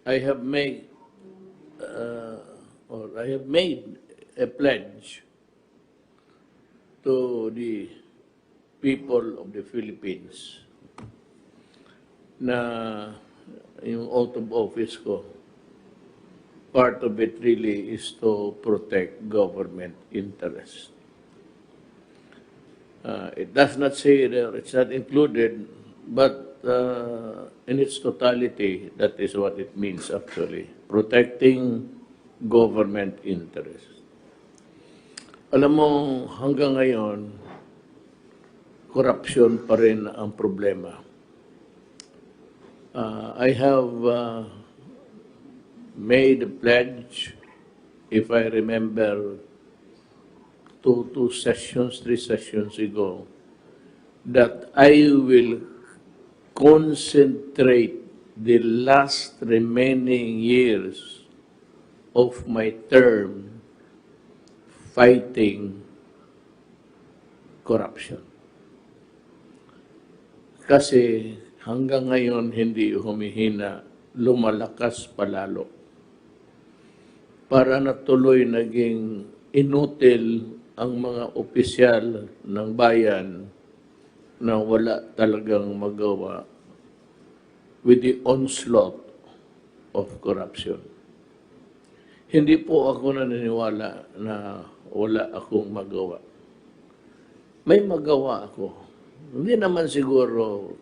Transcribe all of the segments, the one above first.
I have made uh, I have made a pledge to the people of the Philippines na yung oath of office ko, part of it really is to protect government interest. It does not say there, it's not included, but in its totality, that is what it means actually, protecting government interest. Alam mo, hanggang ngayon, corruption pa rin ang problema. I have made a pledge, if I remember, two sessions, 3 sessions ago, that I will concentrate the last remaining years of my term fighting corruption. Kasi hanggang ngayon hindi humihina, lumalakas palalo. Para natuloy naging inutil ang mga opisyal ng bayan na wala talagang magawa with the onslaught of corruption. Hindi po ako naniniwala na wala akong magawa. May magawa ako. Hindi naman siguro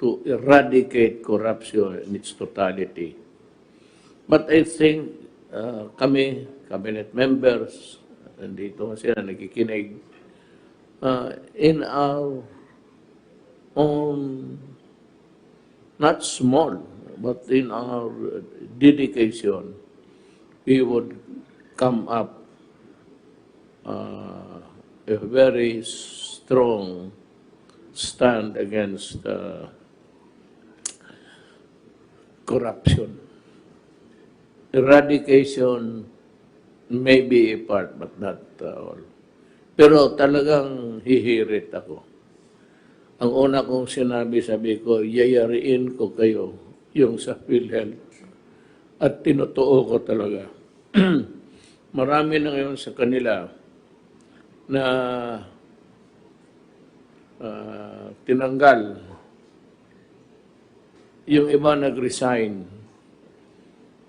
to eradicate corruption in its totality. But I think kami, cabinet members, nandito sila nakikinig, in our own, not small, but in our dedication, we would come up a very strong stand against corruption. Eradication may be a part, but not all. Pero talagang hihirit ako. Ang una kong sinabi, sabi ko, yayariin ko kayo yung sa PhilHealth. At tinutuo ko talaga. Marami na ngayon sa kanila na tinanggal. Yung iba nag-resign.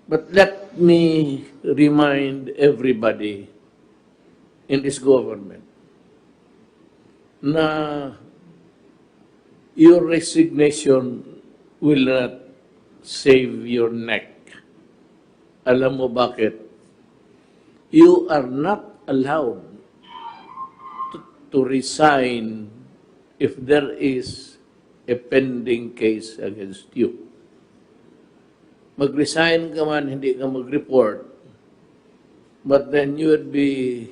But let me remind everybody in this government na your resignation will not save your neck. Alam mo bakit? You are not allowed to resign if there is a pending case against you. Mag-resign ka man, hindi ka mag-report, but then you would be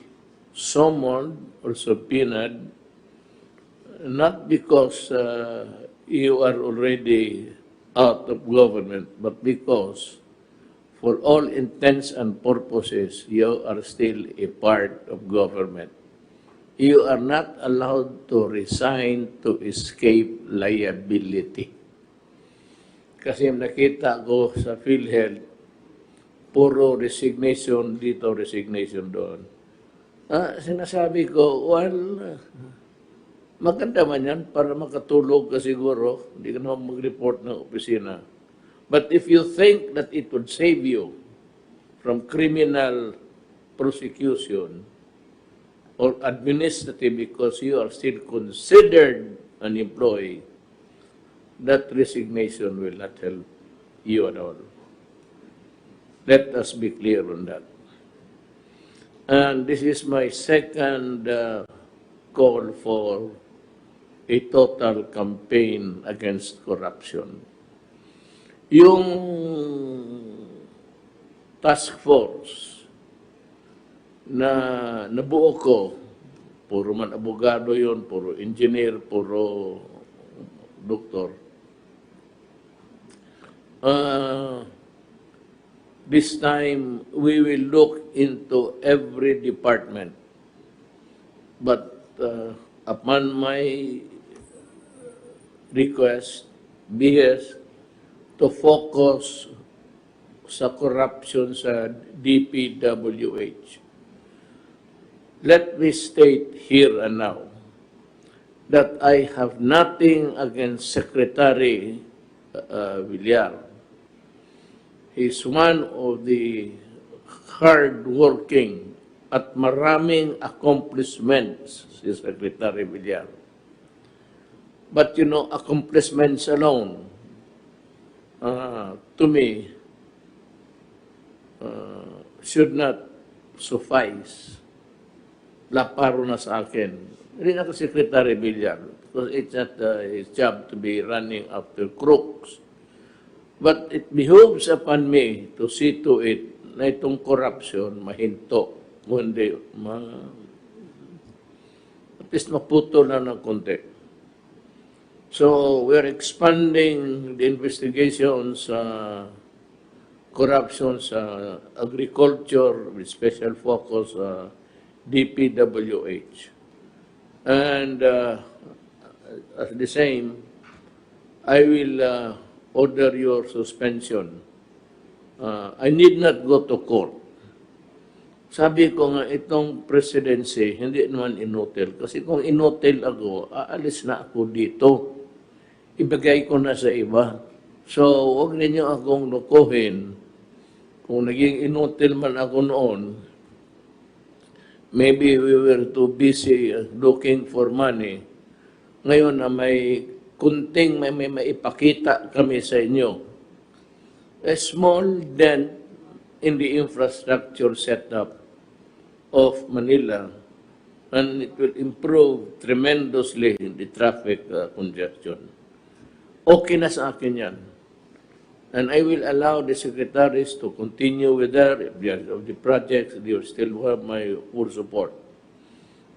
summoned or subpoenaed, not because you are already out of government, but because for all intents and purposes, you are still a part of government. You are not allowed to resign to escape liability. Kasi nakita ko sa PhilHealth, puro resignation dito, resignation doon. Sinasabi ko, well, maganda man yan para makatulog ka siguro, hindi ka naman mag-report ng opisina. But if you think that it would save you from criminal prosecution or administrative because you are still considered an employee, that resignation will not help you at all. Let us be clear on that. And this is my second call for a total campaign against corruption. Yung task force na nabuo ko, puro man abogado yon, puro engineer, puro doktor. This time, we will look into every department. But upon my request, BS, to focus sa corruption sa DPWH. Let me state here and now that I have nothing against Secretary Villar. He's one of the hard-working at maraming accomplishments si Secretary Villar. But you know, accomplishments alone, to me, should not suffice. Laparo na sa akin. Hindi na ako Secretary Villar because it's not his job to be running after crooks. But it behooves upon me to see to it na itong corruption mahinto. Kundi, at least maputol na ng konti. So, we're expanding the investigations sa corruption sa agriculture with special focus sa DPWH. And as the same, I will order your suspension. I need not go to court. Sabi ko nga, itong presidency, hindi naman inotel. Kasi kung inotel ako, aalis na ako dito. Ibigay ko na sa iba. So, huwag ninyo akong lukuhin. Kung naging inotel man ako noon, maybe we were too busy looking for money. Ngayon na may kunting may maipakita kami sa inyo. A small dent in the infrastructure setup of Manila, and it will improve tremendously the traffic congestion. Okay na sa akin yan. And I will allow the secretaries to continue with their of the projects. They will still have my full support.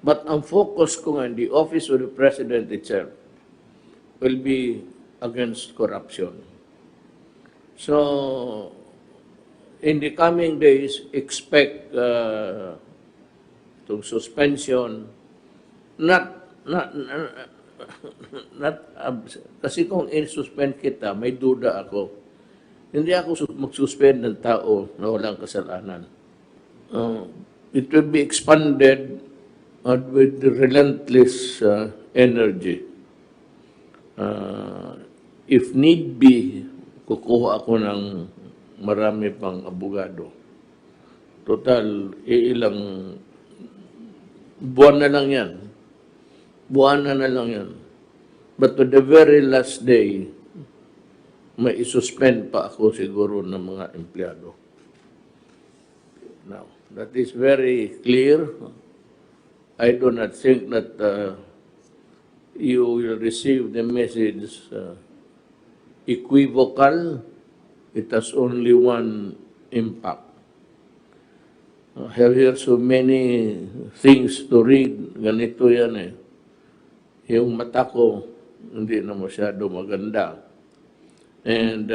But ang focus ko nga, the office of the President itself will be against corruption. So, in the coming days, expect to suspension, kasi kung in-suspend kita, may duda ako. Hindi ako mag-suspend ng tao na walang kasalanan. It will be expanded with relentless energy. If need be, kukuha ako ng marami pang abogado. Total, ilang buwan na lang yan. Buwan na lang yan. But to the very last day, may isuspend pa ako siguro ng mga empleyado. Now, that is very clear. I do not think that you will receive the message equivocal. It has only one impact. I have here so many things to read. Ganito yan eh. Yung mata ko, hindi na masyado maganda. And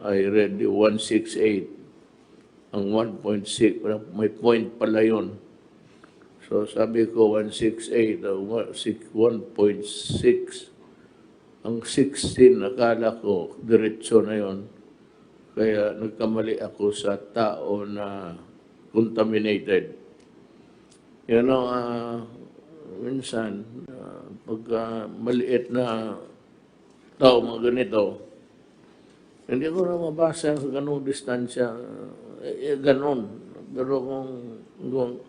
I read the 168. Ang 1.6, may point pala yun. So sabi ko 168, 1.6. Ang 16, akala ko, diretso na yun. Kaya nagkamali ako sa tao na contaminated. You know, minsan, pag maliit na tao, mga ganito, hindi ko na mabasa sa ganong distansya. Ganon. Pero kung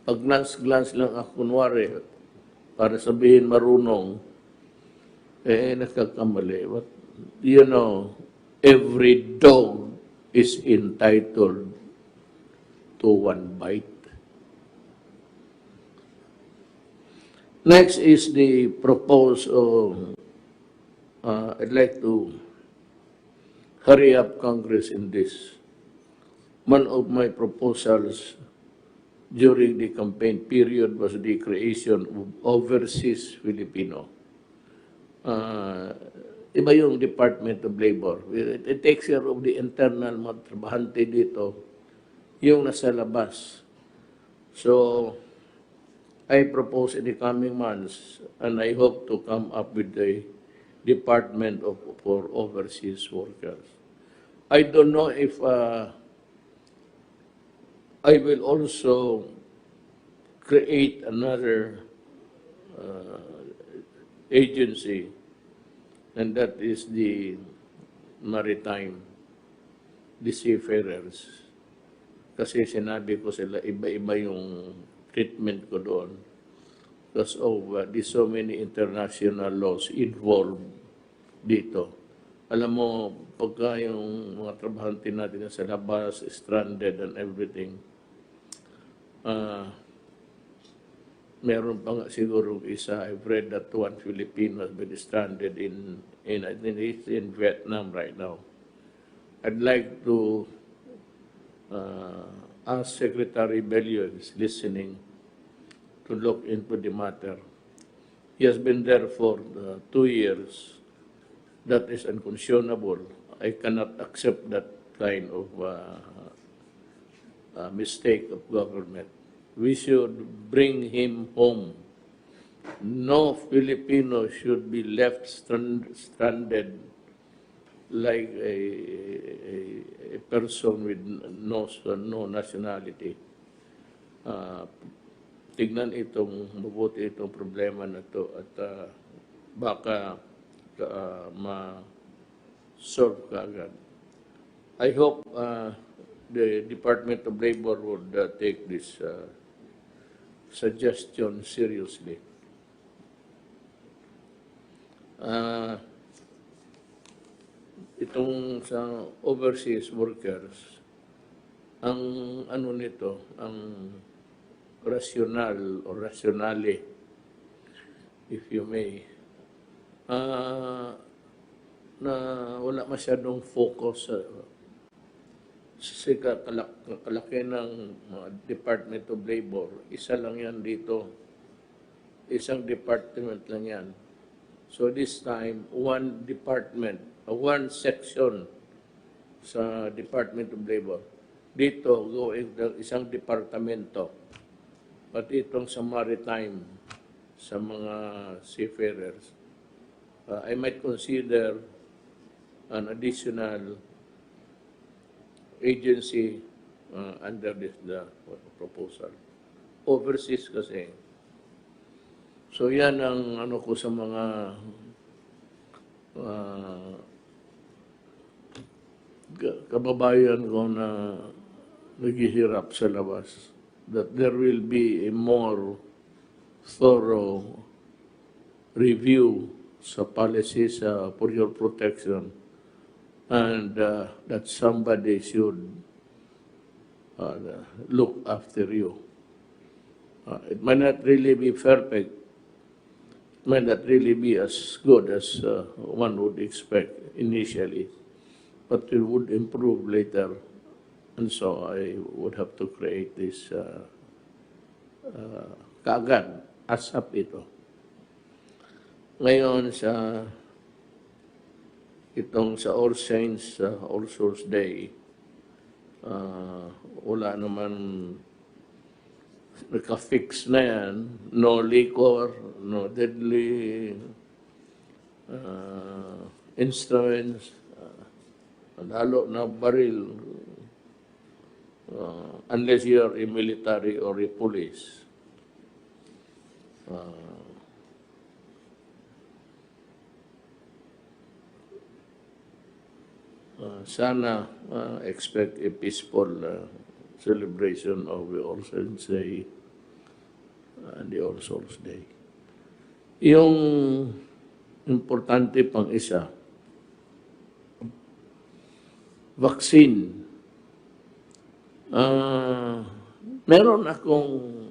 pag glance lang ako, kunwari, para sabihin marunong, nagkakamali. But, you know, every dog is entitled to one bite. Next is the proposal. I'd like to hurry up Congress in this. One of my proposals during the campaign period was the creation of Overseas Filipino. Iba yung Department of Labor. It takes care of the internal mga trabahante dito, yung nasa labas. So, I propose in the coming months, and I hope to come up with the Department for Overseas Workers. I don't know if I will also create another agency, and that is the maritime, the seafarers. Kasi sinabi ko sila, iba-iba yung treatment ko doon. Because of there's so many international laws involved dito. Alam mo, pagka yung mga trabahante natin sa labas, stranded and everything, meron pa nga siguro isa, I've read that one Filipino has been stranded I think he's in Vietnam right now. I'd like to ask Secretary Bello, is listening, to look into the matter. He has been there for 2 years. That is unconscionable. I cannot accept that kind of mistake of government. We should bring him home. No Filipino should be left stranded like a person with no nationality. Tignan mabuti itong problema na to at baka ma-solve kaagad. I hope the Department of Labor would take this suggestion seriously. Itong sa overseas workers, ang ano nito, ang rational or rationale, if you may, na wala masyadong focus sa kalaki ng Department of Labor. Isa lang yan dito. Isang department lang yan. So this time, one department, one section sa Department of Labor. Dito, isang departamento. Pati itong sa maritime, sa mga seafarers. I might consider an additional agency under this proposal. Overseas kasi. So yan ang ano ko sa mga kababayan ko na naghihirap sa labas, that there will be a more thorough review sa policies for your protection, and that somebody should look after you. It might not really be perfect, it might not really be as good as one would expect initially, but it would improve later. And so I would have to create this kaagad, ASAP ito. Ngayon itong sa All Saints, All Souls Day, wala naman, naka-fix na yan, no liquor, no deadly instruments, lalo na baril, unless you are a military or a police. Sana expect a peaceful celebration of the All Saints Day and the All Souls Day. Yung importante pang isa, vaccine. Meron akong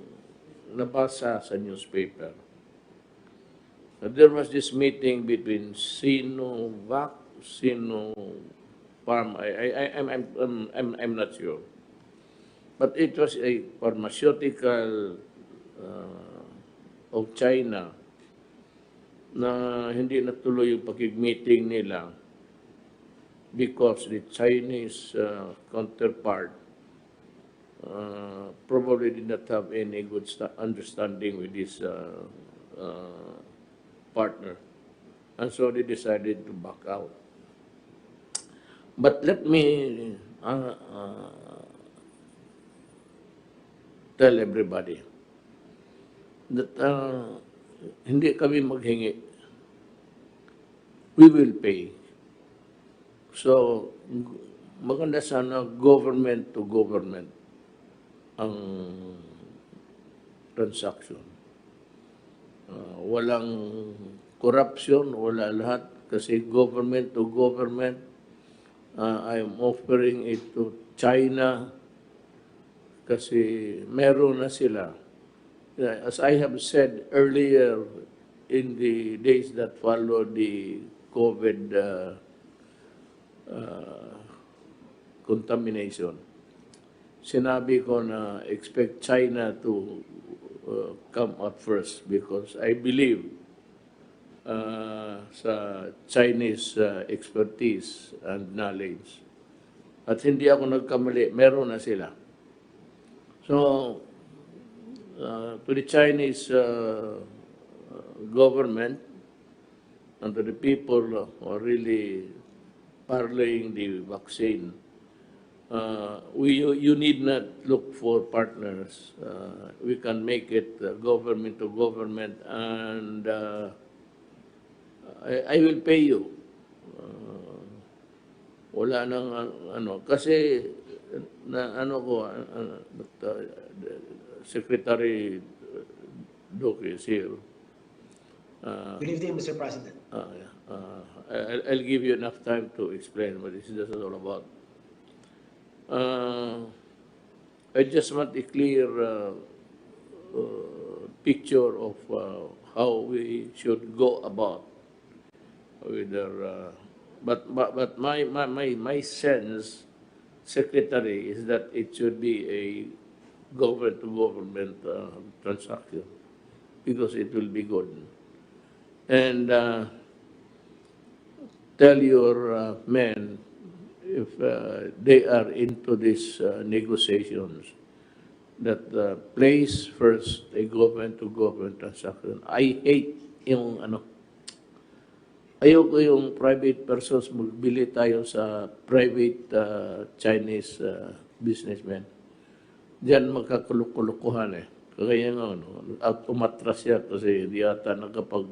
nabasa sa newspaper. There was this meeting between Sinovac, Sinopharm. I'm not sure. But it was a pharmaceutical of China na hindi natuloy yung pag-meeting nila because the Chinese counterpart probably did not have any good understanding with this partner. And so they decided to back out. But let me tell everybody that hindi kami maghingi. We will pay. So, maganda sana government to government ang transaction. Walang corruption, wala lahat. Kasi government to government, I am offering it to China kasi meron na sila. As I have said earlier in the days that followed the COVID contamination, sinabi ko na expect China to come up first because I believe sa Chinese expertise and knowledge. At hindi ako nagkamali, meron na sila. So, to the Chinese government and to the people who are really parlaying the vaccine, you need not look for partners. We can make it government to government, and I will pay you. Wala nang kasi Secretary Duque is here. Good evening, Mr. President. I'll give you enough time to explain what this is all about. I just want a clear picture of how we should go about with our. But my sense, Secretary, is that it should be a government to government transaction because it will be good. And tell your men if they are into these negotiations that place first a government to government transaction. I hate yung ayoko yung private persons magbili tayo sa private Chinese businessmen. Diyan magkakulok-kulukuhan eh. Kaya nga, umatras siya kasi di ata nakapag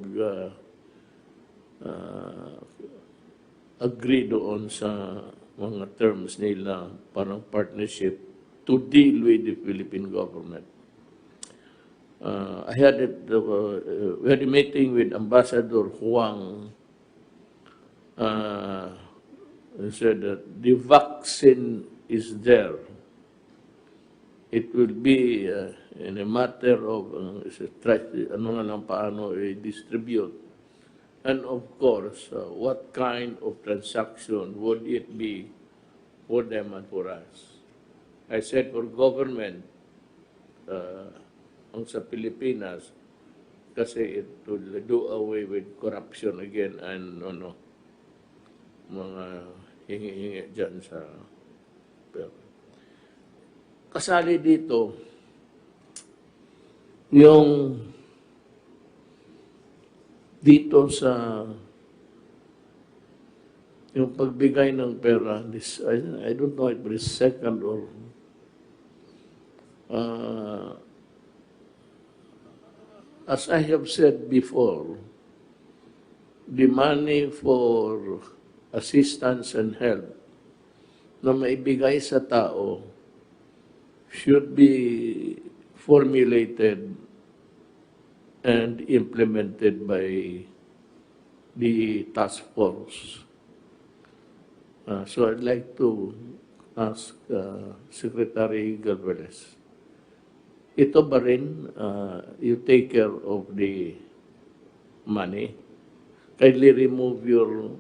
agree doon sa mga terms nila parang partnership to deal with the Philippine government. I had we had a meeting with Ambassador Huang. He said that the vaccine is there. It will be in a matter of distribute. And of course, what kind of transaction would it be for them and for us? I said for government, ang sa Pilipinas, kasi it will do away with corruption again and mga hingi-hingi dyan sa pera. Kasali dito yung dito sa yung pagbigay ng pera, this, I don't know if it is second or as I have said before, the money for assistance and help na maibigay sa tao should be formulated and implemented by the task force. So I'd like to ask Secretary Galvez, ito ba rin you take care of the money? Kindly remove your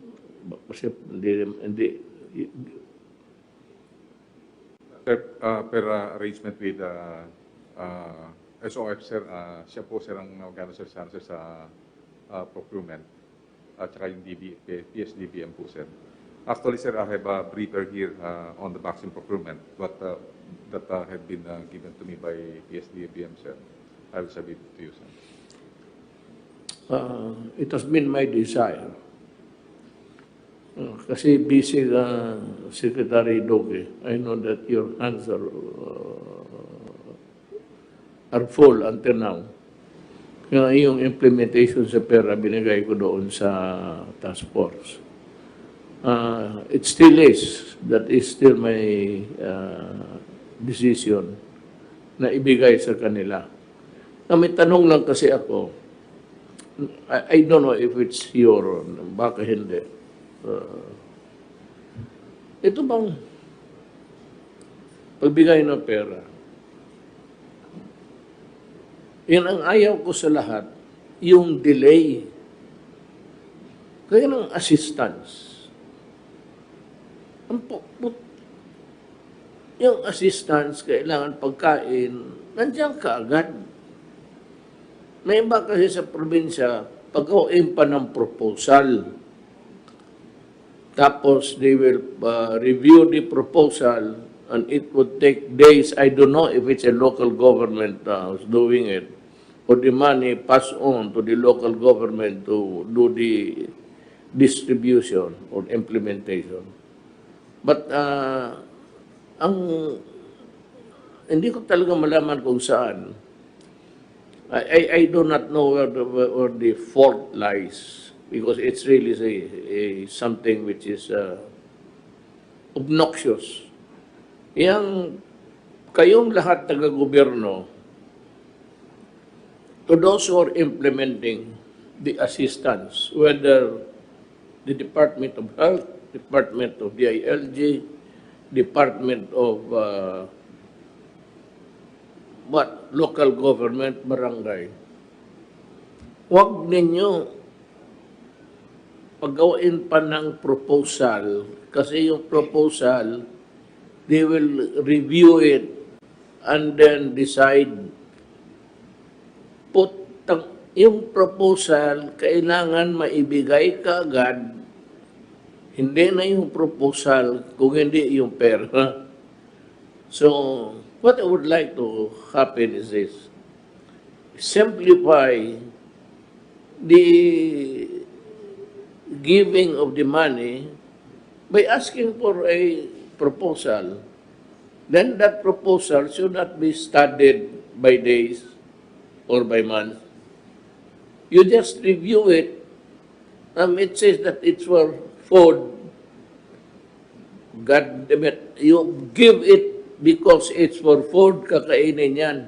per arrangement with SOF, sir, siya po sir ang mag-answer sa procurement at saka yung PSDBM po, sir. Actually, sir, I have a briefer here on the vaccine procurement, but that had been given to me by PSDBM, sir. I will submit it to you, sir. It has been my desire Kasi busy ka, Secretary Doge. I know that your hands are full until now. Kaya yung implementation sa pera, binigay ko doon sa task force. It still is. That is still my decision na ibigay sa kanila. Na may tanong lang kasi ako, I don't know if it's your, baka hindi. Ito bang pagbigay ng pera, yan ang ayaw ko sa lahat, yung delay. Kaya ng assistance. Yung assistance, kailangan pagkain, nandiyan ka agad. May iba kasi sa probinsya, pag-gawin pa ng proposal. Tapos they will review the proposal and it would take days. I don't know if it's a local government who's doing it or the money pass on to the local government to do the distribution or implementation. But hindi ko talaga malaman kung saan. I do not know where the fault lies. Because it's really something which is obnoxious. Yang kayong lahat taga-gobyerno, to those who are implementing the assistance, whether the Department of Health, Department of DILG, Department of local government, barangay, huwag ninyo paggawain pa ng proposal, kasi yung proposal, they will review it and then decide. Yung proposal, kailangan maibigay ka agad, hindi na yung proposal, kung hindi yung pera. So, what I would like to happen is this. Simplify the giving of the money by asking for a proposal. Then that proposal should not be studied by days or by months. You just review it. It says that it's for food. God damn it. You give it because it's for food, kakainin yan.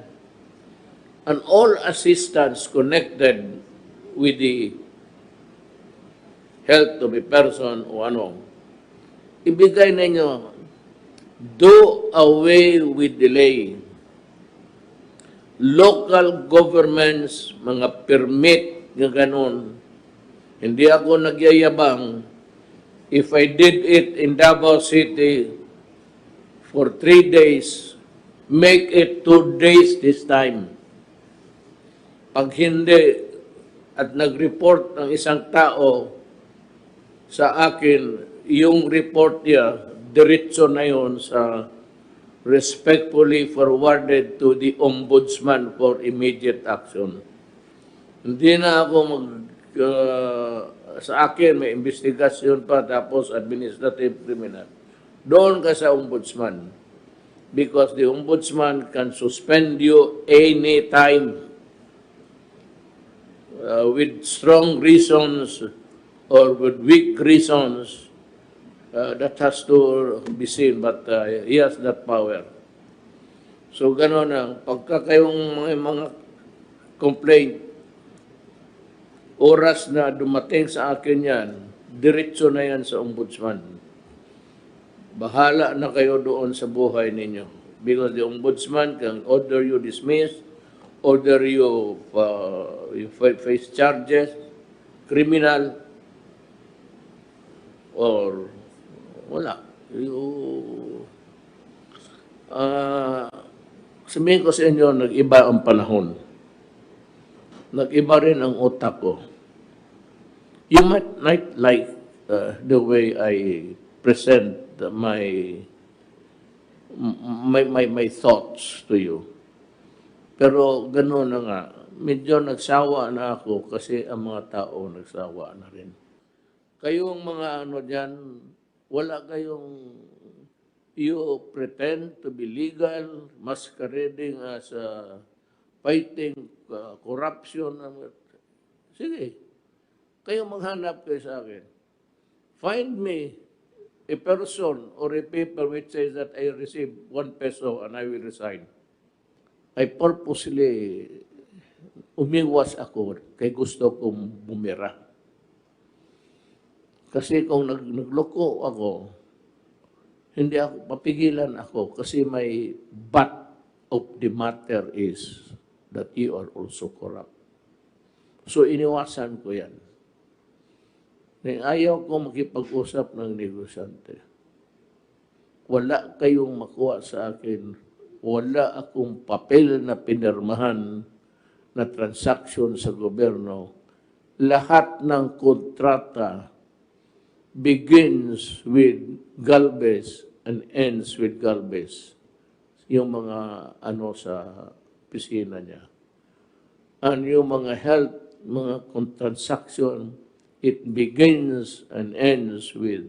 And all assistance connected with the health of a person o ano, ibigay ninyo, do away with delay. Local governments, mga permit nga ganun, hindi ako nagyayabang. If I did it in Davao City for 3 days, make it 2 days this time. Pag hindi, at nag-report ng isang tao sa akin, yung report niya, diretso na yun sa respectfully forwarded to the Ombudsman for immediate action. Hindi na ako sa akin, may investigasyon pa, tapos administrative criminal. Doon ka sa Ombudsman. Because the Ombudsman can suspend you anytime with strong reasons or with weak reasons, that has to be seen, but he has that power. So, gano'n ang pagka kayong mga complaint, oras na dumating sa akin yan, diretso na yan sa Ombudsman. Bahala na kayo doon sa buhay ninyo. Because the Ombudsman can order you dismissed, order you face charges, criminal, or wala. Sabihin ko sa inyo, nag-iba ang panahon. Nag-iba rin ang utak ko. You might not like the way I present my thoughts to you. Pero gano'n na nga, medyo nagsawa na ako kasi ang mga tao nagsawa na rin. kayong mga ano dyan, wala kayong, you pretend to be legal, masquerading as fighting corruption. Sige, kayo maghanap kayo sa akin. Find me a person or a paper which says that I received 1 peso and I will resign. I purposely umiwas ako kay gusto kong bumira. Kasi kung nagloko ako, hindi ako, papigilan ako kasi may but of the matter is that you are also corrupt. So iniwasan ko yan. Ayaw ko makipag-usap ng negosyante. Wala kayong makuha sa akin. Wala akong papel na pinirmahan na transaction sa gobyerno. Lahat ng kontrata begins with Galvez and ends with Galvez. Yung mga ano sa pisina niya. And yung mga health, mga transaction, it begins and ends with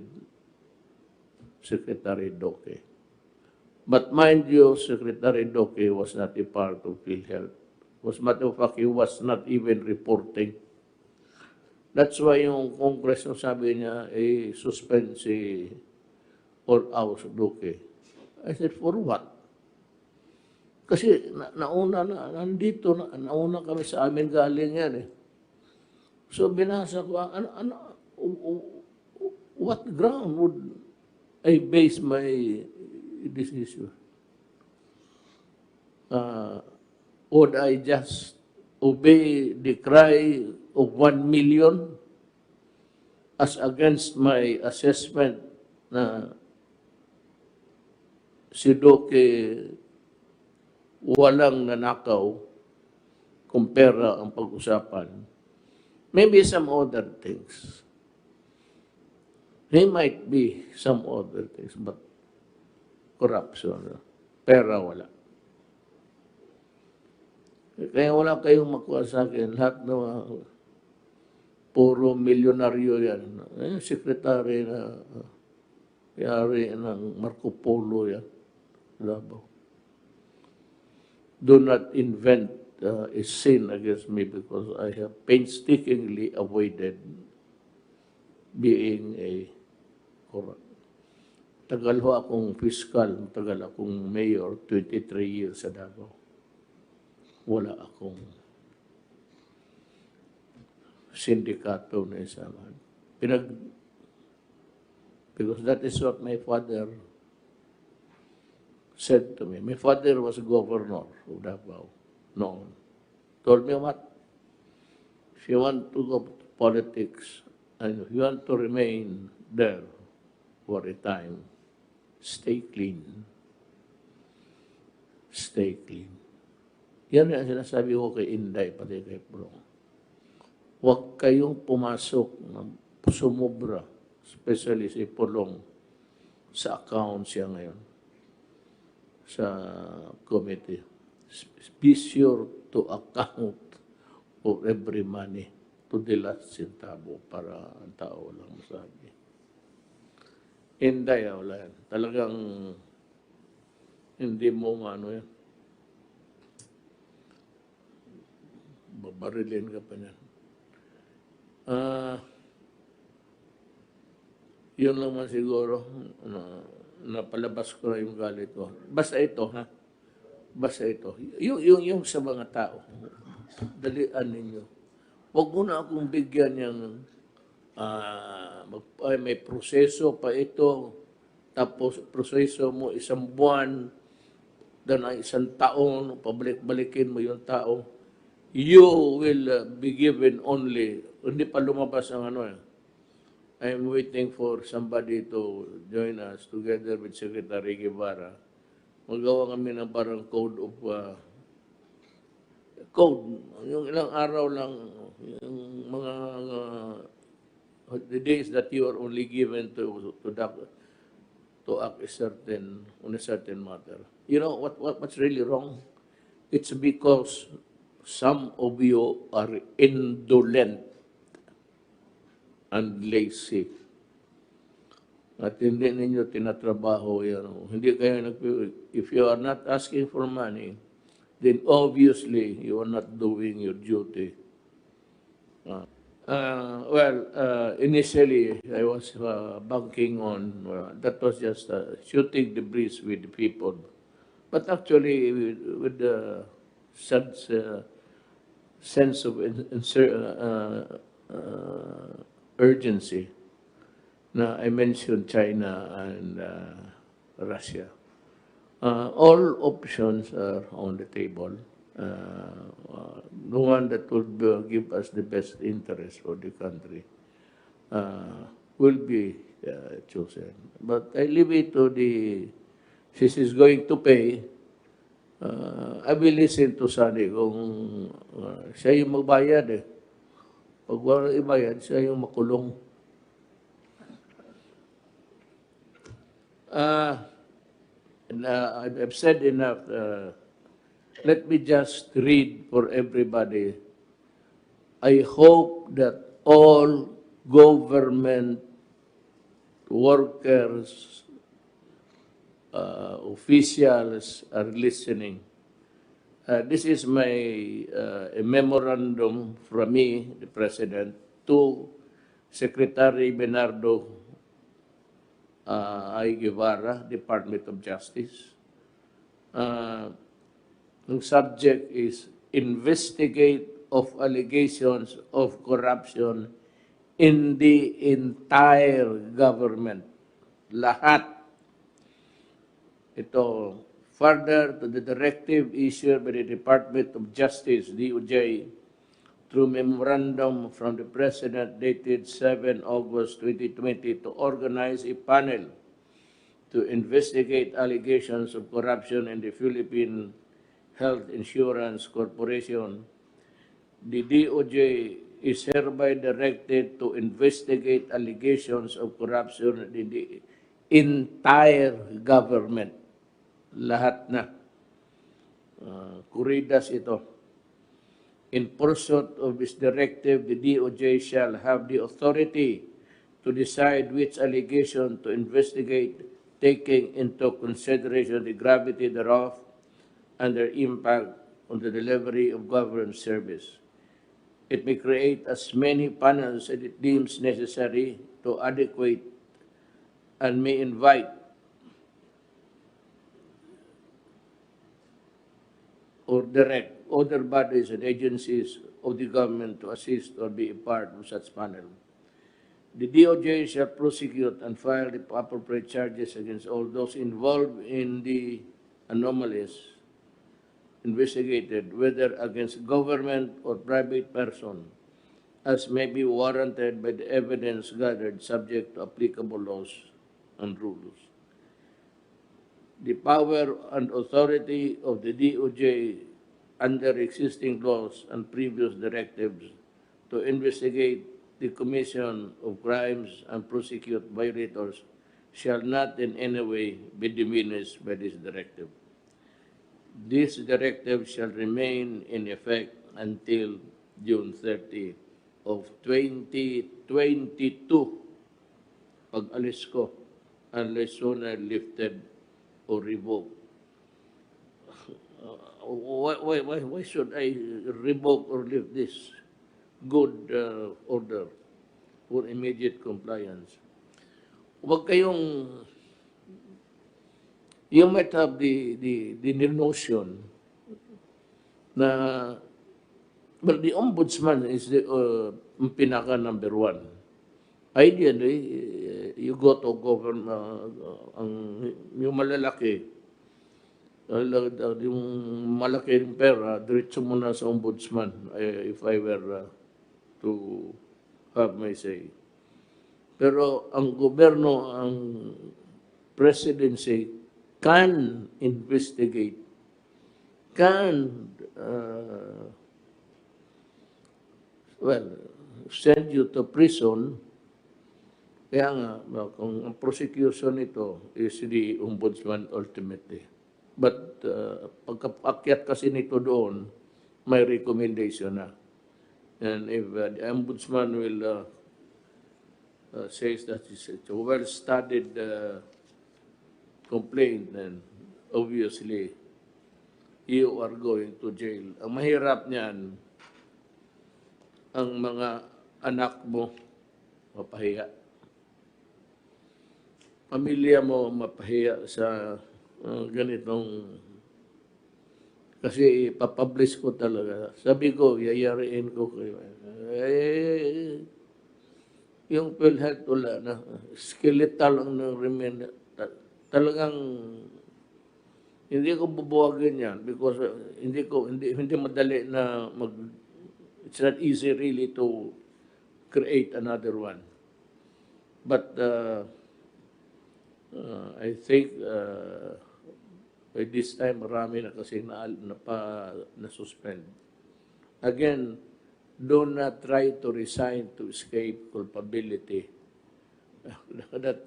Secretary Doke. But mind you, Secretary Doke was not a part of PhilHealth. As a matter of fact, he was not even reporting. That's why yung Congress yung sabi niya, suspend si or out Doke. I said, for what? Kasi nauna kami sa amin galing yan eh. So binasa ko, what ground would I base my decision? Would I just obey the cry of 1 million as against my assessment na si Doke walang nanakaw kung pera ang pag-usapan? Maybe some other things. He might be some other things, but corruption, pera wala. Kaya wala kayong makuha sa akin. Lahat na puro milyonaryo yan. Sekretary na yari ng Marco Polo yan. Labaw. Do not invent a sin against me because I have painstakingly avoided being a corrupt. Tagal ho akong fiscal, tagal akong mayor, 23 years sa Davao. Wala akong sindikato na isaman. Because that is what my father said to me. My father was governor of Davao. No. Told me what? If you want to go to politics and if you want to remain there for a time, stay clean. Stay clean. Yan ang sinasabi ko kay Inday, pati kay Pro. Huwag kayong pumasok ng sumubra, especially si Pulong, sa account siya ngayon, sa committee. Be sure to account for every money to the last centavo para ang tao lang masabi. Inday, wala yan. Talagang hindi mo ano yan. Babarilin ka pa niyan. Yun lang man siguro. Napalabas ko na yung galit ko. Basta ito, ha? Basta ito. Yung sa mga tao, dalian ninyo. Huwag mo na akong bigyan yung may proseso pa ito, tapos proseso mo 1 buwan, dan ay 1 taon, pabalik-balikin mo yung tao. You will be given only, hindi pa lumabas ang ano eh. I'm waiting for somebody to join us together with Secretary Guevara. Magawa kami ng parang code of yung ilang araw lang, yung mga the days that you are only given to act on a certain matter. You know what's really wrong? It's because some of you are indolent. and lazy. At hindi ninyo tinatrabaho yan. Hindi kayo if you are not asking for money, then obviously you are not doing your duty. Initially, I was banking on, that was just shooting the breeze with the people. But actually, with the sense of urgency, na I mentioned China and Russia. All options are on the table. The one that would give us the best interest for the country will be chosen. But I leave it to since he's going to pay, I will listen to Sunny kung siya yung magbayad eh. Pag wala ibayad, siya yung makulong. I've said enough. Let me just read for everybody. I hope that all government workers, officials are listening. This is a memorandum from me, the President, to Secretary Bernardo I. Guevara, Department of Justice. The subject is investigate of allegations of corruption in the entire government. Lahat. Ito, further to the directive issued by the Department of Justice, DOJ, through memorandum from the President dated 7 August 2020 to organize a panel to investigate allegations of corruption in the Philippine Health Insurance Corporation. The DOJ is hereby directed to investigate allegations of corruption in the entire government. Lahat na. Kuridas ito. In pursuit of this directive, the DOJ shall have the authority to decide which allegation to investigate, taking into consideration the gravity thereof and their impact on the delivery of government service. It may create as many panels as it deems necessary to adequate and may invite or direct other bodies and agencies of the government to assist or be a part of such panel. The DOJ shall prosecute and file the appropriate charges against all those involved in the anomalies investigated, whether against government or private person, as may be warranted by the evidence gathered subject to applicable laws and rules. The power and authority of the DOJ under existing laws and previous directives to investigate the commission of crimes and prosecute violators shall not in any way be diminished by this directive. This directive shall remain in effect until June 30 of 2022, pag-alis ko, unless sooner lifted or revoked. Why should I revoke or lift this good order for immediate compliance? Huwag kayong, you might have the notion na, well, the ombudsman is the pinaka number one. Ideally, you go to government, yung malalaki, yung malaki yung pera, diretso mo na sa ombudsman, if I were to have my say. Pero ang gobyerno, ang presidency can investigate, can, send you to prison. Kaya nga, kung ang prosecution nito is the ombudsman ultimately. But pagkaakyat kasi nito doon, may recommendation na. And if the ombudsman will says that it's a well-studied complaint, and obviously, you are going to jail. Ang mahirap niyan, ang mga anak mo mapahiya. Pamilya mo mapahiya sa ganitong, kasi ipapublish ko talaga. Sabi ko, yayariin ko kayo. Yung PhilHealth wala na. Skeletal ang remain. Talagang hindi ko bubuwagin yan because hindi madali na it's not easy really to create another one. But I think by this time marami na kasi na-suspend. Again, do not try to resign to escape culpability. That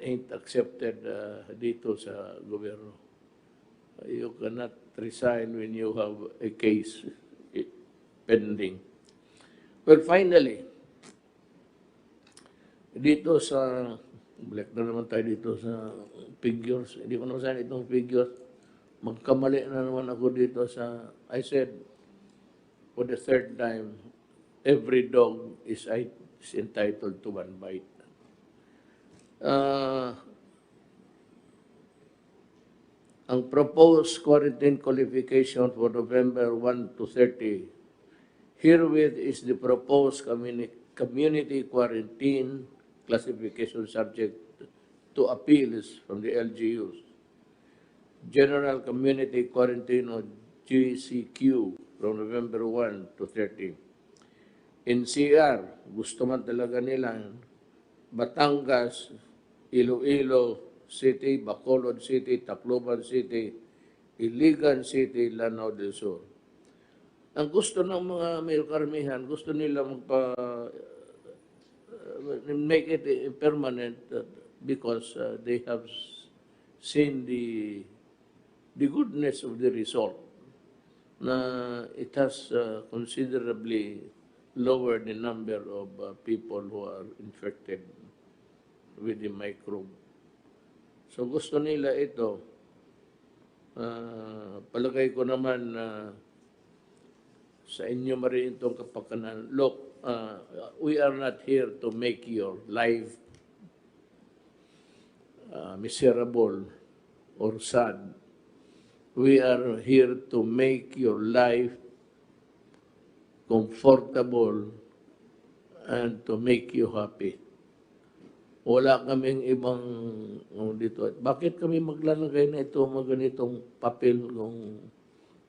ain't accepted dito sa gobyerno. You cannot resign when you have a case pending. Well, finally, dito sa, balik na naman tayo dito sa figures. Hindi ko naman itong figures. Magkamali na naman ako dito sa, I said, for the third time, every dog is entitled to one bite. Ang proposed quarantine qualification for November 1 to 30, herewith is the proposed community quarantine classification subject to appeals from the LGUs. General Community Quarantine or GCQ from November 1 to 30. In CR, gusto man talaga nila, Batangas, Iloilo City, Bacolod City, Tacloban City, Iligan City, Lanao del Sur. Ang gusto ng mga may karamihan, gusto nila make it permanent because they have seen the goodness of the result, na it has considerably lowered the number of people who are infected with the microbe. So gusto nila ito. Palagay ko naman sa inyo marin itong kapakanan. Look, we are not here to make your life miserable or sad. We are here to make your life comfortable and to make you happy. Wala kaming ibang dito. Bakit kami maglalagay na ito, mga ganitong papel?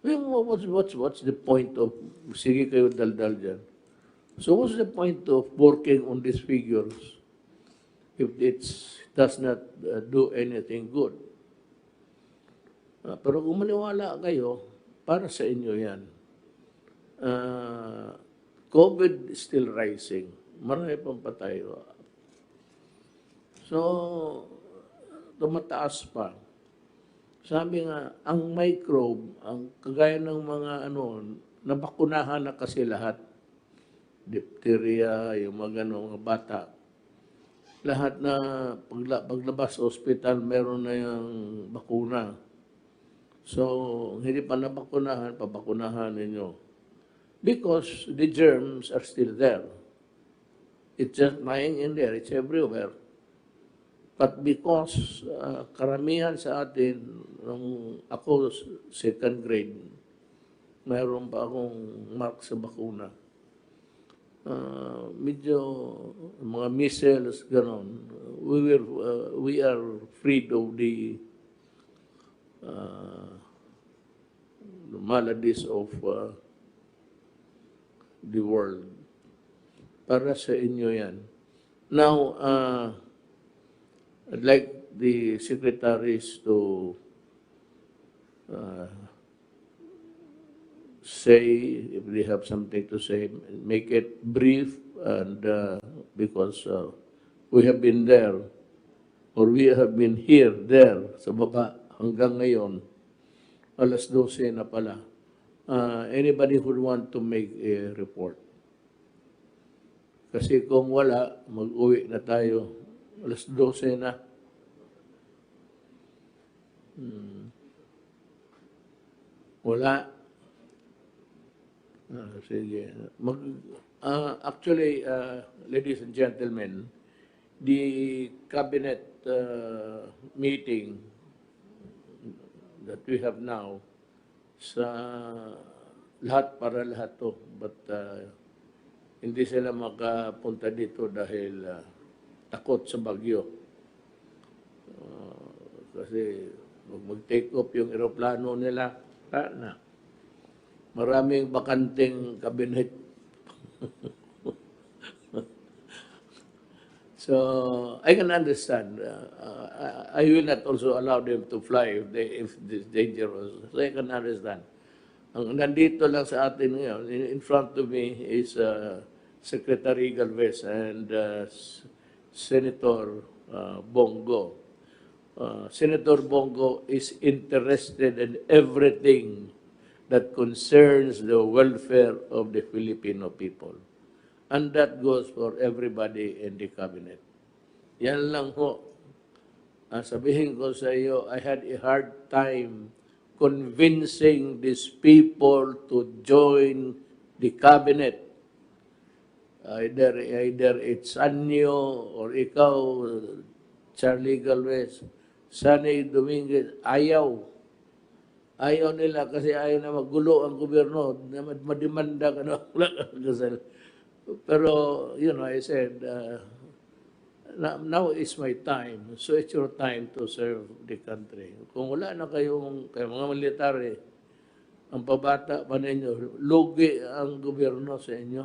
What's the point of, sige kayo daldal dyan. So what's the point of working on these figures if it does not do anything good? Pero kung maniwala kayo, para sa inyo yan. COVID is still rising. Marami pang patay. So, tumataas pa. Sabi nga, ang microbe, ang kagaya ng mga nabakunahan na kasi lahat. Diphtheria, yung mga mga bata. Lahat na paglabas sa ospital, meron na yung bakuna. So, hindi pa nabakunahan, pabakunahan ninyo. Because the germs are still there. It's just lying in there. It's everywhere. But because karamihan sa atin, nung ako second grade, mayroon pa akong mark sa bakuna. Medyo mga measles, gano'n. We are freed of the maladies of the world. Para sa inyo yan. Now, I'd like the secretaries to say, if they have something to say, make it brief, and because we have been there, or we have been here, there, sa baba, hanggang ngayon, alas 12 na pala. Anybody who would want to make a report? Kasi kung wala, mag-uwi na tayo. Alas 12 na. Wala. Sige. Actually, ladies and gentlemen, the cabinet meeting that we have now, sa lahat para lahat to. But hindi sila makapunta dito dahil takot sa bagyo. Kasi mag-take off yung eroplano nila, na. Maraming bakanting kabinet. So, I can understand. I will not also allow them to fly if this dangerous. So, I can understand. Ang nandito lang sa atin ngayon, in front of me is Secretary Galvez and Senator Bongo. Senator Bongo is interested in everything that concerns the welfare of the Filipino people. And that goes for everybody in the cabinet. Yan lang ho. Sabihin ko sa iyo, I had a hard time convincing these people to join the cabinet. Either it's Anyo or ikaw, Charlie Galvez, Sunny Dominguez, ayaw. Ayaw nila kasi ayaw na magulo ang gobyerno, na madimanda ka na. Pero, you know, I said, now is my time. So it's your time to serve the country. Kung wala na kayong mga military, ang pabata pa ninyo, lugi ang gobyerno sa inyo.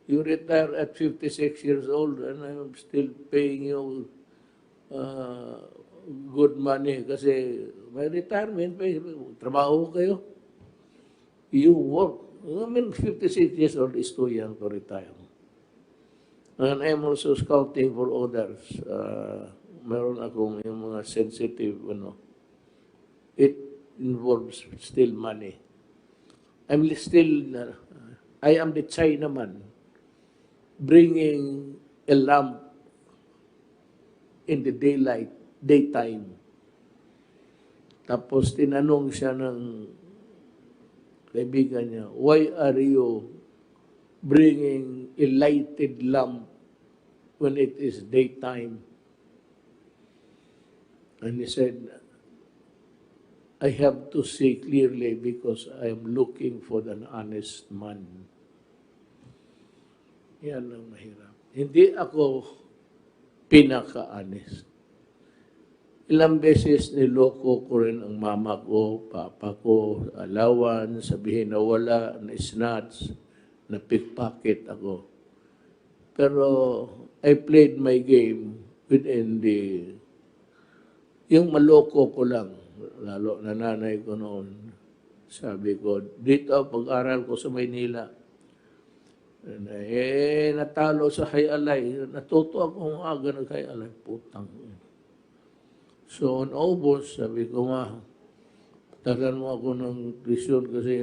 You retire at 56 years old and I'm still paying you good money kasi may retirement pa, trabaho kayo. You work. I mean, 56 years old is too young to retire. And I'm also scouting for others. Meron akong yung mga sensitive, it involves still money. I am the Chinaman bringing a lamp in the daytime. Tapos tinanong siya ng kaibigan niya, why are you bringing a lighted lamp when it is daytime? And he said, I have to see clearly because I am looking for an honest man. Yan ang mahirap. Hindi ako pinaka-honest. Ilang beses niloko ko rin ang mama ko, papa ko, alawan, sabihin na wala, na snatch, na pickpocket ako. Pero I played my game within yung maloko ko lang, lalo na nanay ko noon. Sabi ko, dito pag-aral ko sa Maynila, natalo sa Hayalay, natuto akong aga nag-Hayalay, putang. So, on August, sabi ko nga, tagan mo ako ng tuition kasi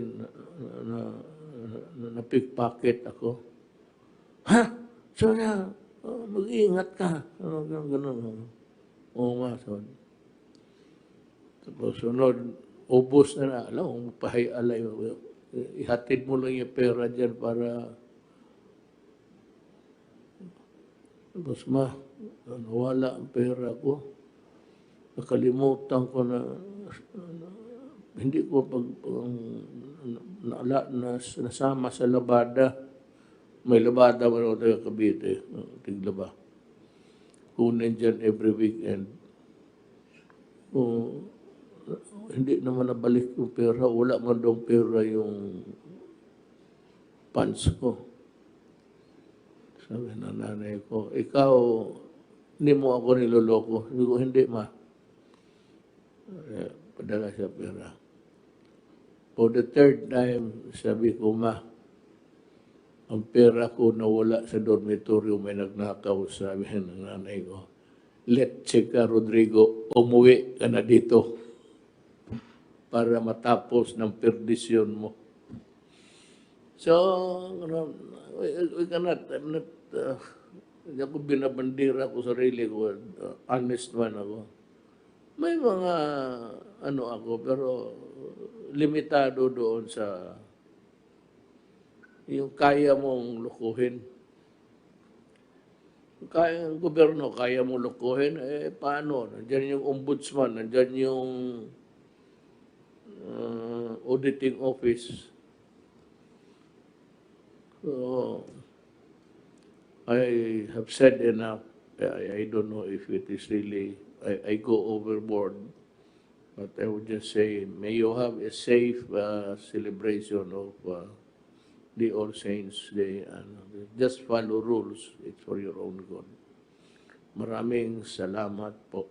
na-pickpocket ako. Ha? So na, mag-iingat ka. Ganun. Oo nga, so. Tapos sunod, August na alam mo, pahay-alay. Ihatid mo lang yung pera dyan para tapos wala ang pera ko. Nakalimutan ko na hindi ko nasama sa labada. May labada man ako taga Cavite, tiglaba. Kunin dyan every weekend. Hindi naman nabalik yung pera. Wala man daw pera yung pants ko. Sabi na nanay ko, ikaw, hindi mo ako niloloko. Sabi ko, hindi ma. Padala siya pera. For the third time, sabi ko, ma, ang pera ko nawala sa dormitoryo, may nagnakaw, sabi ng nanay ko. Let's ka, Rodrigo, umuwi ka na dito para matapos ng perdisyon mo. So, we cannot, I'm not, hindi ako binabandira ko sarili ko, honest man ako. May mga, ano ako, pero limitado doon sa, yung kaya mong lukuhin. Kaya ang gobyerno, kaya mong lukuhin, paano? Nandiyan yung ombudsman, nandiyan yung auditing office. So, I have said enough. I don't know if it is really, I go overboard. But I would just say, may you have a safe celebration of the All Saints Day. And just follow rules. It's for your own good. Maraming salamat po.